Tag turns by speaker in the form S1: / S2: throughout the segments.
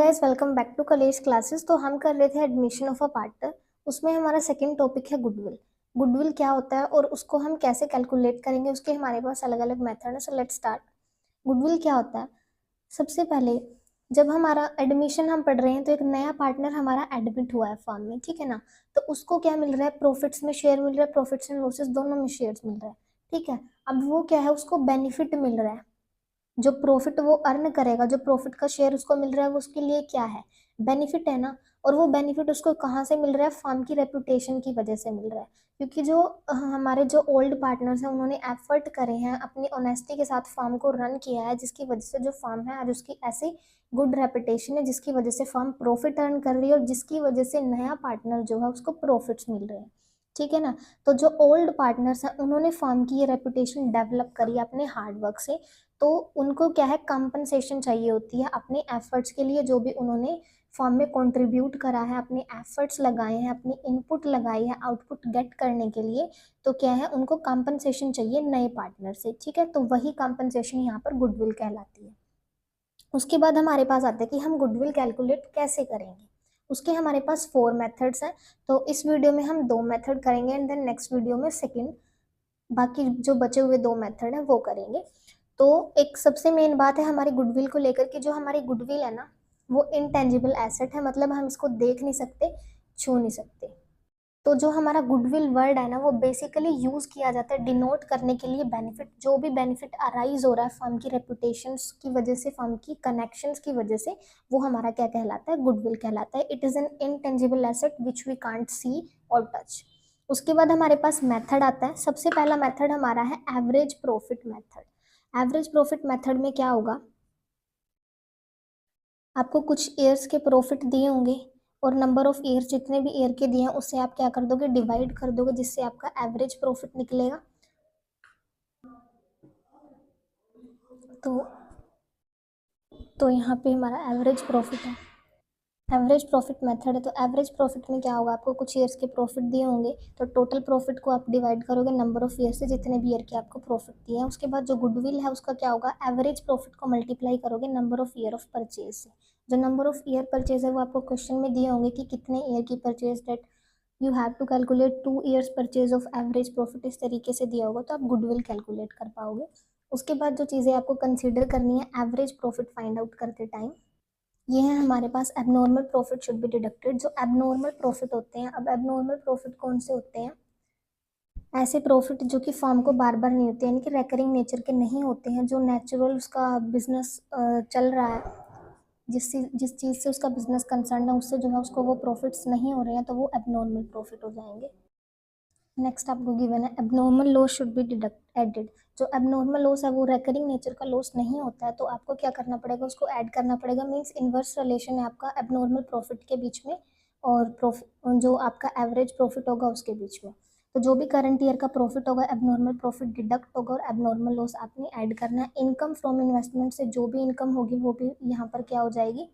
S1: Guys, welcome back to college classes. तो हम कर रहे थे एडमिशन ऑफ अ पार्टनर। उसमें हमारा सेकंड टॉपिक है गुडविल। गुडविल क्या होता है और उसको हम कैसे कैलकुलेट करेंगे, उसके हमारे पास अलग अलग मेथड है। So let's start. गुडविल क्या होता है? सबसे पहले जब हमारा एडमिशन हम पढ़ रहे हैं तो एक नया पार्टनर हमारा एडमिट हुआ है फॉर्म में, ठीक है ना। तो उसको क्या मिल रहा है? प्रॉफिट्स में शेयर मिल रहा है, प्रॉफिट्स एंड लॉसेस दोनों में शेयर्स मिल रहा है, ठीक है। अब वो क्या है, उसको बेनिफिट मिल रहा है। जो प्रॉफिट वो अर्न करेगा, जो प्रॉफिट का शेयर उसको मिल रहा है, वो उसके लिए क्या है? बेनिफिट है ना। और वो बेनिफिट उसको कहाँ से मिल रहा है? फर्म की रेपुटेशन की वजह से मिल रहा है। क्योंकि जो हमारे जो ओल्ड पार्टनर्स हैं उन्होंने एफर्ट करे हैं, अपनी ऑनेस्टी के साथ फर्म को रन किया है, जिसकी वजह से जो फर्म है आज उसकी ऐसी गुड रेपुटेशन है, जिसकी वजह से फर्म प्रॉफिट अर्न कर रही है और जिसकी वजह से नया पार्टनर जो है उसको प्रॉफिट्स मिल रहे हैं, ठीक है ना। तो जो ओल्ड पार्टनर्स हैं उन्होंने फर्म की ये रेपुटेशन डेवलप करी अपने हार्डवर्क से। तो उनको क्या है, कंपनसेशन चाहिए होती है अपने एफर्ट्स के लिए, जो भी उन्होंने फॉर्म में कंट्रीब्यूट करा है, अपने एफर्ट्स लगाए हैं, अपनी इनपुट लगाई है आउटपुट गेट करने के लिए। तो क्या है, उनको कंपनसेशन चाहिए नए पार्टनर से, ठीक है। तो वही कंपनसेशन यहाँ पर गुडविल कहलाती है। उसके बाद हमारे पास आता है कि हम गुडविल कैलकुलेट कैसे करेंगे। उसके हमारे पास 4 मेथड्स हैं। तो इस वीडियो में हम 2 मेथड करेंगे एंड देन नेक्स्ट वीडियो में सेकंड, बाकी जो बचे हुए 2 मेथड हैं वो करेंगे। तो एक सबसे मेन बात है हमारी गुडविल को लेकर कि जो हमारी गुडविल है ना, वो इनटेंजिबल एसेट है, मतलब हम इसको देख नहीं सकते, छू नहीं सकते। तो जो हमारा गुडविल वर्ड है ना, वो बेसिकली यूज किया जाता है डिनोट करने के लिए बेनिफिट, जो भी बेनिफिट अराइज हो रहा है फर्म की रेपुटेशन की वजह से, फर्म की कनेक्शंस की वजह से, वो हमारा क्या कहलाता है? गुडविल कहलाता है। It is an intangible asset which we can't see और टच। उसके बाद हमारे पास मेथड आता है। सबसे पहला मेथड हमारा है average profit method. Average profit method में क्या होगा, आपको कुछ ईयर्स के प्रॉफिट दिए होंगे और नंबर ऑफ ईयर्स जितने भी ईयर के दिए हैं उससे आप क्या कर दोगे? डिवाइड कर दोगे, जिससे आपका एवरेज प्रॉफिट निकलेगा। तो यहाँ पे हमारा एवरेज प्रॉफिट है। एवरेज प्रॉफिट मेथड है। तो एवरेज प्रॉफिट में क्या होगा, आपको कुछ ईयर्स के प्रॉफिट दिए होंगे, तो टोटल प्रॉफिट को आप डिवाइड करोगे नंबर ऑफ ईयर से, जितने भी ईयर के आपको प्रॉफिट दिए हैं। उसके बाद जो गुडविल है उसका क्या होगा, एवरेज प्रॉफिट को मल्टीप्लाई करोगे number of year of purchase से। जो नंबर ऑफ ईयर परचेज है वो आपको क्वेश्चन में दिए होंगे कि कितने ईयर की purchase date, you have to calculate 2 years purchase of average profit, इस तरीके से दिया होगा तो आप गुडविल कैलकुलेट कर पाओगे। उसके बाद जो चीज़ें आपको कंसीडर करनी है एवरेज प्रॉफिट फाइंड आउट करते टाइम, ये है हमारे पास abnormal profit should be deducted. जो एबनॉर्मल प्रॉफिट होते हैं, अब एबनॉर्मल प्रॉफिट कौन से होते हैं? ऐसे प्रॉफिट जो कि फर्म को बार बार नहीं होते, यानी कि रेकरिंग नेचर के नहीं होते हैं, जो नेचुरल उसका बिजनेस चल रहा है, जिस चीज़ से उसका बिजनेस कंसर्न है उससे जो है उसको वो प्रॉफिट्स नहीं हो रहे हैं, तो वो एबनॉर्मल प्रॉफिट हो जाएंगे। नेक्स्ट आपको गिवन है abnormal loss should be deduct added. जो एबनॉर्मल लॉस है वो रेकरिंग नेचर का लॉस नहीं होता है, तो आपको क्या करना पड़ेगा? उसको ऐड करना पड़ेगा। मीन्स इन्वर्स रिलेशन है आपका एबनॉर्मल प्रॉफिट के बीच में और प्रॉफिट जो आपका एवरेज प्रॉफिट होगा उसके बीच में। तो जो भी करंट ईयर का प्रॉफिट होगा, एबनॉर्मल प्रॉफिट डिडक्ट होगा और एबनॉर्मल लॉस आपने ऐड करना है। इनकम फ्रॉम इन्वेस्टमेंट से जो भी इनकम होगी वो भी यहाँ पर क्या हो जाएगी?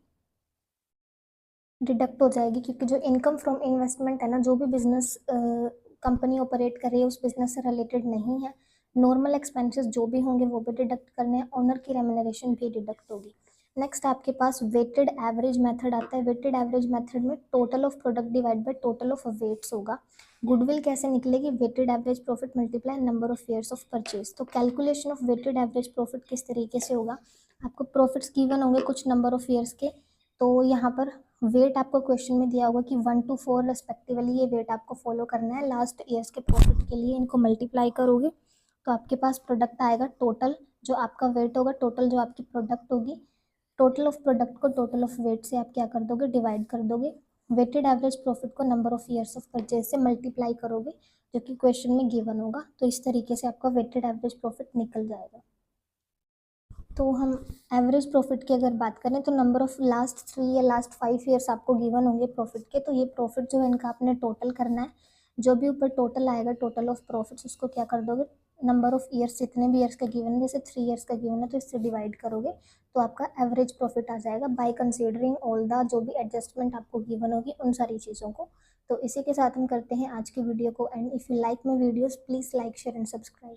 S1: डिडक्ट हो जाएगी, क्योंकि जो इनकम फ्रॉम इन्वेस्टमेंट है ना, जो भी बिजनेस कंपनी ऑपरेट कर रही है उस बिजनेस से रिलेटेड नहीं है। नॉर्मल एक्सपेंसेस जो भी होंगे वो भी डिडक्ट करने हैं, ऑनर की रेमुनरेशन भी डिडक्ट होगी। नेक्स्ट आपके पास वेटेड एवरेज मेथड आता है। वेटेड एवरेज मेथड में total of product divide by total of weights होगा। गुडविल कैसे निकलेगी? Weighted average profit multiply number of years of purchase. तो calculation of weighted average profit किस तरीके से होगा, आपको प्रॉफिट्स गिवन होंगे कुछ नंबर ऑफ ईयर्स के, तो यहाँ पर वेट आपको क्वेश्चन में दिया होगा कि 1 to 4 रेस्पेक्टिवली, ये वेट आपको फॉलो करना है। लास्ट ईयर्स के प्रॉफिट के लिए इनको मल्टीप्लाई करोगे तो आपके पास प्रोडक्ट आएगा टोटल, जो आपका वेट होगा, टोटल जो आपकी प्रोडक्ट होगी। टोटल ऑफ प्रोडक्ट को टोटल ऑफ वेट से आप क्या कर दोगे? डिवाइड कर दोगे। वेटेड एवरेज प्रॉफिट को number of years of purchase से मल्टीप्लाई करोगे, जो कि क्वेश्चन में गिवन होगा। तो इस तरीके से आपका वेटेड एवरेज प्रॉफिट निकल जाएगा। तो हम एवरेज प्रॉफिट की अगर बात करें तो नंबर ऑफ लास्ट 3 या लास्ट 5 ईयर्स आपको गिवन होंगे प्रॉफिट के, तो ये प्रॉफिट जो है इनका आपने टोटल करना है। जो भी ऊपर टोटल आएगा, टोटल ऑफ प्रॉफिट्स, उसको क्या कर दोगे? नंबर ऑफ ईयर्स, जितने भी ईयर्स का गिवन है, जैसे 3 ईयर्स का गिवन है तो इससे डिवाइड करोगे तो आपका एवरेज प्रॉफिट आ जाएगा, बाय कंसीडरिंग ऑल द जो भी एडजस्टमेंट आपको गिवन होगी उन सारी चीज़ों को। तो इसी के साथ हम करते हैं आज की वीडियो को and. If you like my videos please like share and subscribe.